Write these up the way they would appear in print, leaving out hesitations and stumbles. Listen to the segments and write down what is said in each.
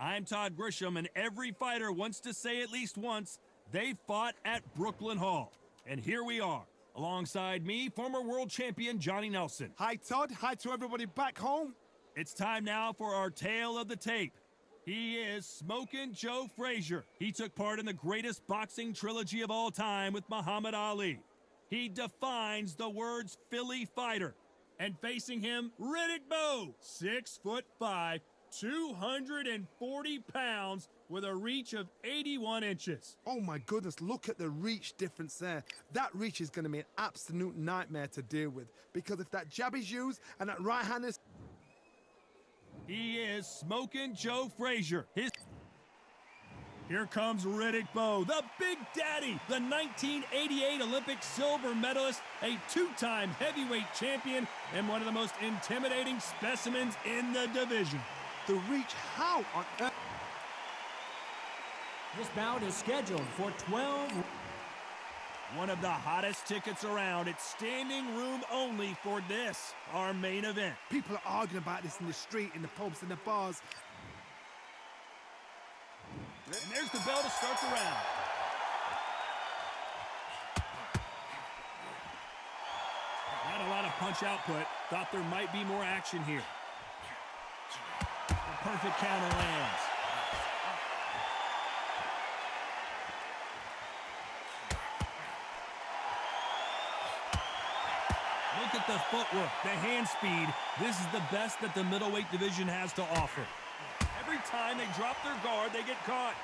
I'm Todd Grisham, and every fighter wants to say at least once they fought at Brooklyn Hall. And here we are. Alongside me, former world champion Johnny Nelson. Hi, Todd. Hi to everybody back home. It's time now for our tale of the tape. He is Smokin' Joe Frazier. He took part in the greatest boxing trilogy of all time with Muhammad Ali. He defines the words Philly fighter. And facing him, Riddick Bowe, 6'5", 240 pounds, with a reach of 81 inches. Oh my goodness, look at the reach difference there. That reach is going to be an absolute nightmare to deal with, because if that jab is used and that right hand is... He is Smokin' Joe Frazier. Here comes Riddick Bowe, the Big Daddy, the 1988 Olympic silver medalist, a two-time heavyweight champion, and one of the most intimidating specimens in the division. The reach, how on earth? This bout is scheduled for 12. One of the hottest tickets around. It's standing room only for this, our main event. People are arguing about this in the street, in the pubs, in the bars. And there's the bell to start the round. Not a lot of punch output. Thought there might be more action here. The perfect counter lands. Look at the footwork, the hand speed. This is the best that the middleweight division has to offer. Every time they drop their guard, they get caught.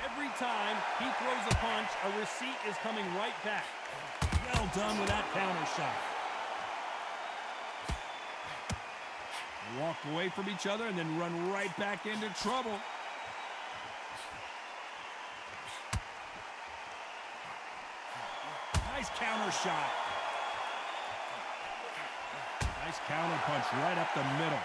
Every time he throws a punch, a receipt is coming right back. Well done with that counter shot. They walk away from each other and then run right back into trouble. Nice counter shot. Nice counter punch right up the middle.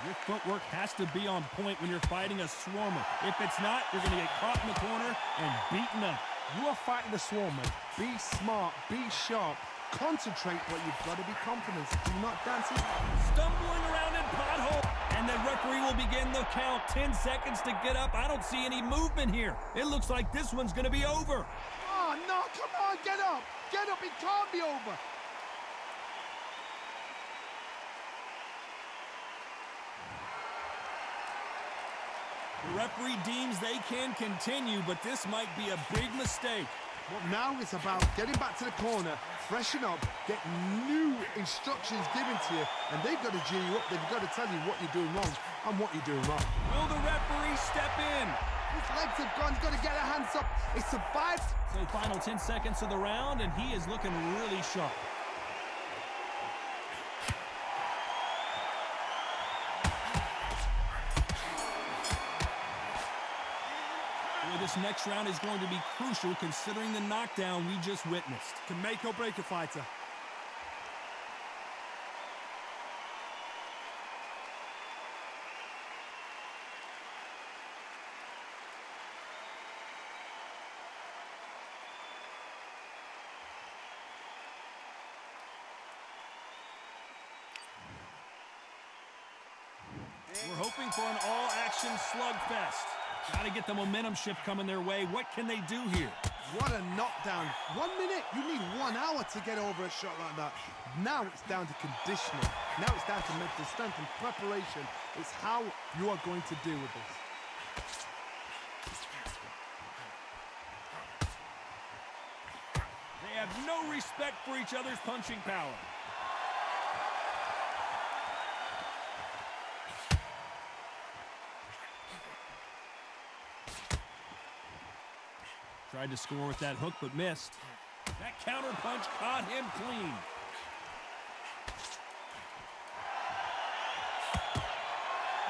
Your footwork has to be on point when you're fighting a swarmer. If it's not, you're going to get caught in the corner and beaten up. You are fighting a swarmer. Be smart, be sharp, concentrate, but you've got to be confident. Do not dance it. Stumbling around in pothole. And the referee will begin the count. 10 seconds to get up. I don't see any movement here. It looks like this one's going to be over. Oh, no, come on, get up. Get up, it can't be over. The referee deems they can continue, but this might be a big mistake. But now it's about getting back to the corner, freshen up, get new instructions given to you, and they've got to G you up. They've got to tell you what you're doing wrong and what you're doing right. Will the referee step in? His legs have gone. He's got to get a hands up. It's survived. So final 10 seconds of the round, and he is looking really sharp. This next round is going to be crucial considering the knockdown we just witnessed. Can make or break a fighter. We're hoping for an all-action slugfest. Got to get the momentum shift coming their way. What can they do here? What a knockdown. 1 minute, you need 1 hour to get over a shot like that. Now it's down to conditioning. Now it's down to mental strength and preparation. It's how you are going to deal with this. They have no respect for each other's punching power. Tried to score with that hook, but missed. That counter punch caught him clean.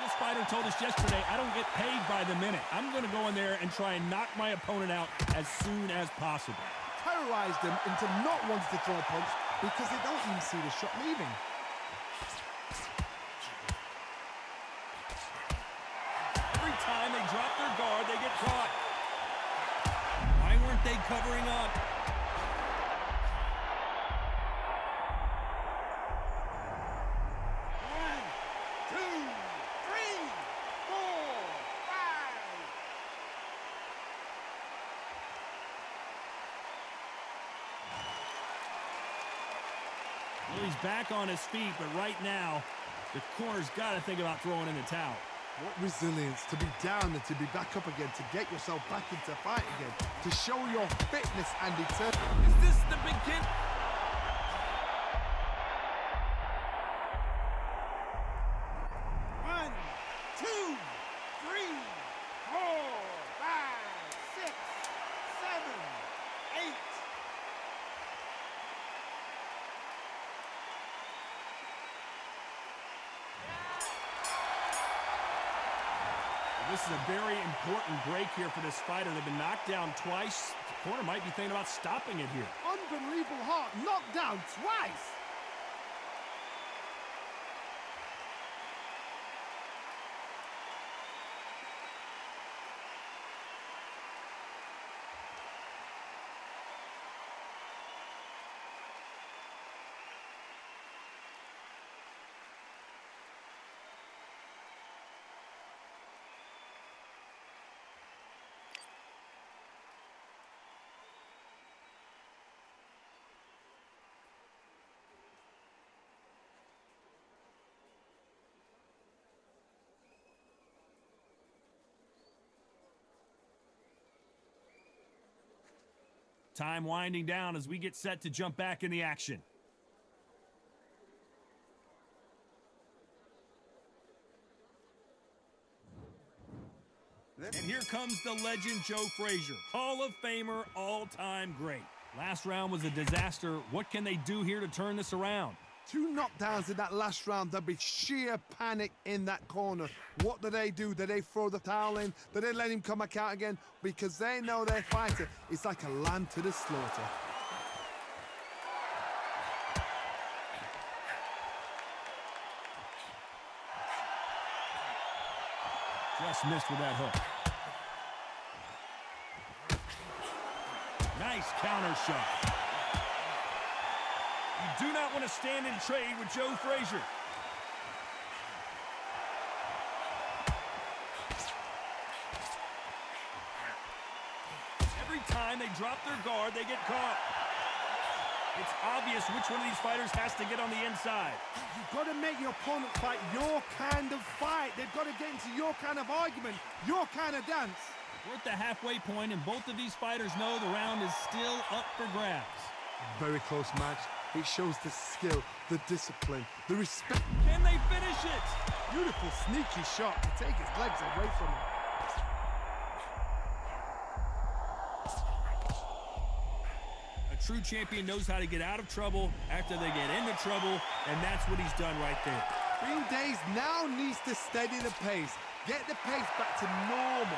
This fighter told us yesterday, I don't get paid by the minute. I'm going to go in there and try and knock my opponent out as soon as possible. Terrorized them into not wanting to throw a punch because they don't even see the shot leaving. Every time they drop their guard, they get caught. Why weren't they covering up? Well, he's back on his feet, but right now, the corner's got to think about throwing in the towel. What resilience to be down and to be back up again, to get yourself back into fight again, to show your fitness and determination. Is this the beginning? This is a very important break here for this fighter. They've been knocked down twice. The corner might be thinking about stopping it here. Unbelievable heart, knocked down twice. Time winding down as we get set to jump back in the action. And here comes the legend Joe Frazier, Hall of Famer, all-time great. Last round was a disaster. What can they do here to turn this around? 2 knockdowns in that last round. There'll be sheer panic in that corner. What do? Do they throw the towel in? Do they let him come back out again? Because they know their fighter is like a lamb to the slaughter. Just missed with that hook. Nice counter shot. You do not want to stand and trade with Joe Frazier. Every time they drop their guard, they get caught. It's obvious which one of these fighters has to get on the inside. You've got to make your opponent fight your kind of fight. They've got to get into your kind of argument, your kind of dance. We're at the halfway point, and both of these fighters know the round is still up for grabs. Very close match. It shows the skill, the discipline, the respect. Can they finish it? Beautiful, sneaky shot to take his legs away from him. A true champion knows how to get out of trouble after they get into trouble, and that's what he's done right there. Green Days now needs to steady the pace, get the pace back to normal.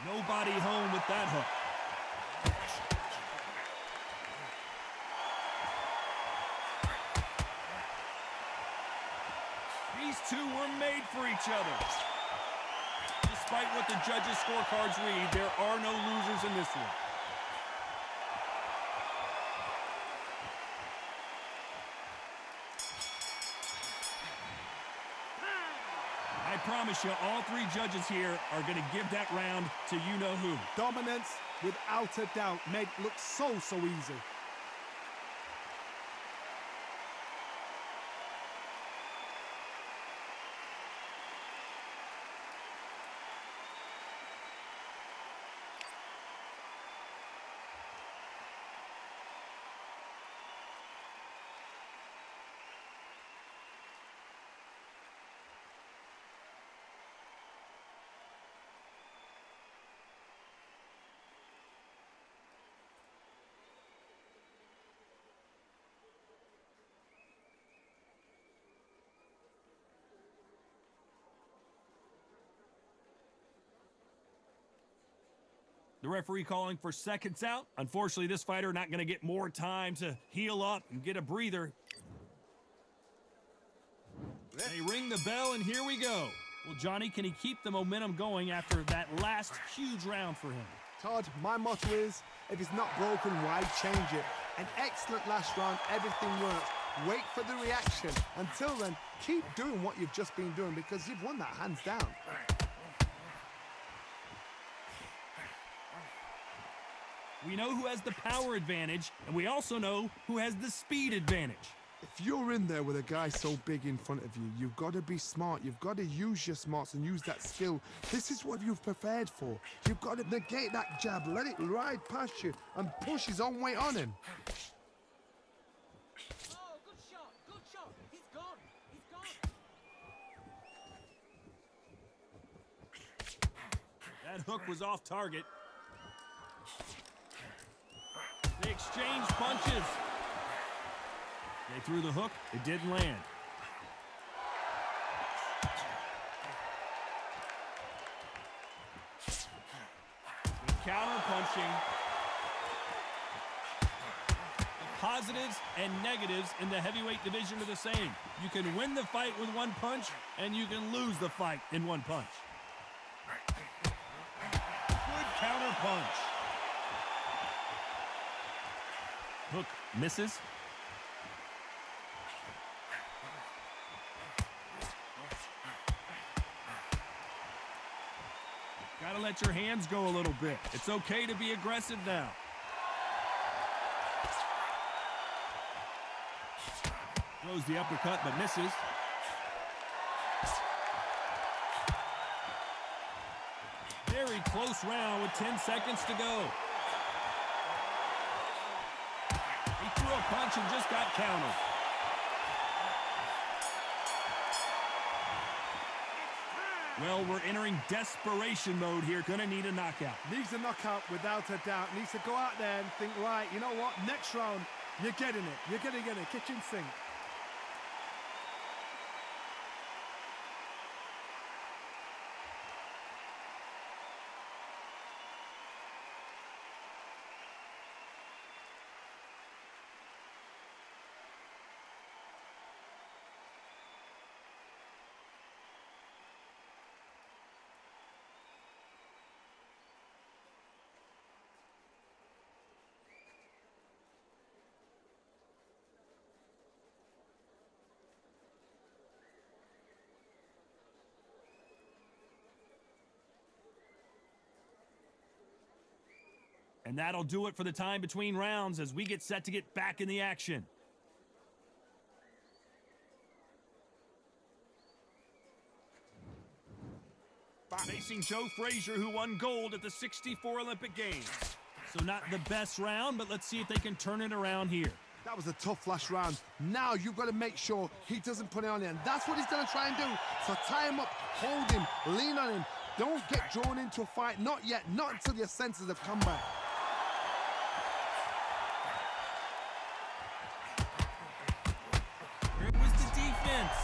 Nobody home with that hook. These two were made for each other. Despite what the judges' scorecards read, there are no losers in this one. I promise you, all 3 judges here are going to give that round to you-know-who. Dominance, without a doubt, made it look so easy. The referee calling for seconds out. Unfortunately, this fighter not going to get more time to heal up and get a breather. They ring the bell, and here we go. Well, Johnny, can he keep the momentum going after that last huge round for him? Todd, my motto is, if it's not broken, why change it? An excellent last round, everything works. Wait for the reaction. Until then, keep doing what you've just been doing because you've won that hands down. We know who has the power advantage, and we also know who has the speed advantage. If you're in there with a guy so big in front of you, you've got to be smart. You've got to use your smarts and use that skill. This is what you've prepared for. You've got to negate that jab, let it ride past you, and push his own weight on him. Oh, good shot, good shot. He's gone, he's gone. That hook was off target. They exchanged punches. They threw the hook, it didn't land. Good counter punching. The positives and negatives in the heavyweight division are the same. You can win the fight with one punch, and you can lose the fight in one punch. Good counter punch. Hook misses. Gotta let your hands go a little bit. It's okay to be aggressive now. Throws the uppercut but misses. Very close round with 10 seconds to go. He threw a punch and just got countered. Well, we're entering desperation mode here. Gonna need a knockout. Needs a knockout without a doubt. Needs to go out there and think, right, you know what? Next round, you're getting it. You're gonna get it. Kitchen sink. And that'll do it for the time between rounds as we get set to get back in the action. Facing Joe Frazier, who won gold at the '64 Olympic Games. So not the best round, but let's see if they can turn it around here. That was a tough last round. Now you've got to make sure he doesn't put it on you, and that's what he's going to try and do. So tie him up, hold him, lean on him. Don't get drawn into a fight. Not yet. Not until your senses have come back. Where was the defense?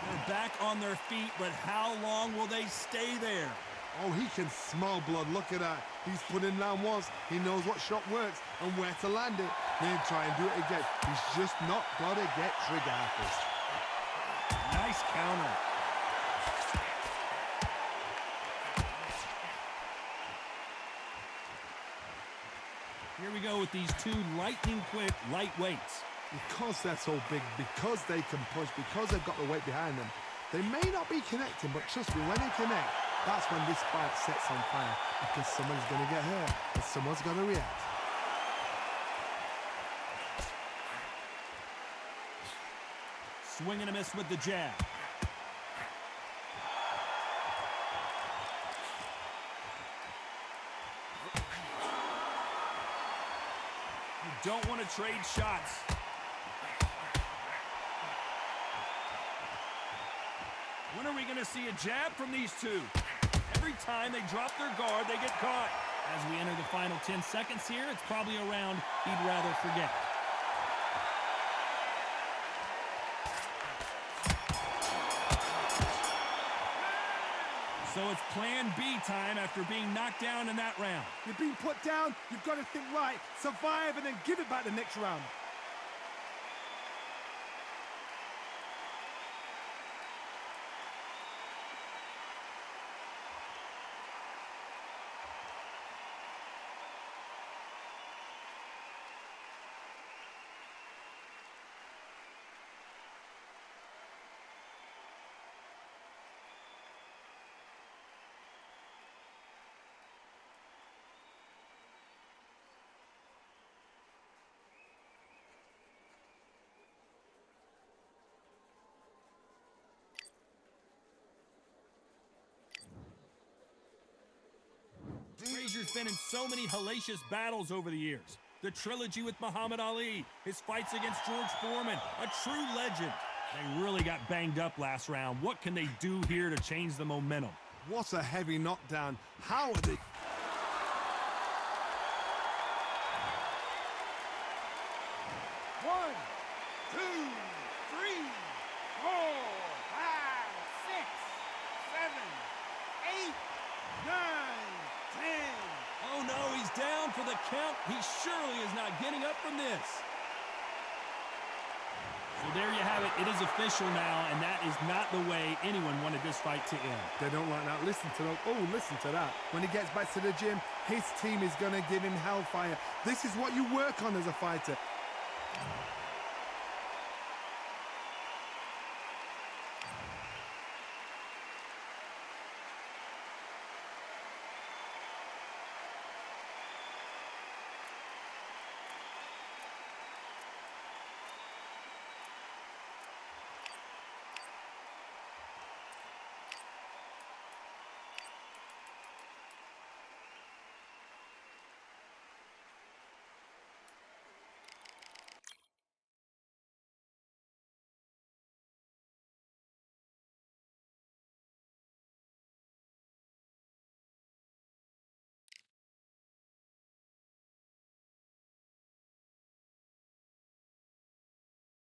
They're back on their feet, but how long will they stay there? Oh, he can smell blood. Look at that. He's put in down once. He knows what shot works and where to land it. Then try and do it again. He's just not got to get trigger happy. Nice counter. Here we go with these two lightning-quick lightweights. Because they're so big, because they can push, because they've got the weight behind them, they may not be connecting, but trust me, when they connect, that's when this fight sets on fire, because someone's going to get hurt and someone's going to react. Swing and a miss with the jab. You don't want to trade shots. When are we going to see a jab from these two? Every time they drop their guard, they get caught. As we enter the final 10 seconds here, it's probably a round he'd rather forget. So it's plan B time after being knocked down in that round. You're being put down, you've got to think right, survive and then give it back the next round. Frazier's been in so many hellacious battles over the years. The trilogy with Muhammad Ali, his fights against George Foreman, a true legend. They really got banged up last round. What can they do here to change the momentum? What a heavy knockdown. How are they? One, two, three, 4, 5, 6, 7, 8, 9, 10. Oh no, he's down for the count. He surely is not getting up from this. So there you have it. It is official now, and that is not the way anyone wanted this fight to end. They don't like that. Listen to them. Oh, listen to that. When he gets back to the gym, his team is going to give him hellfire. This is what you work on as a fighter.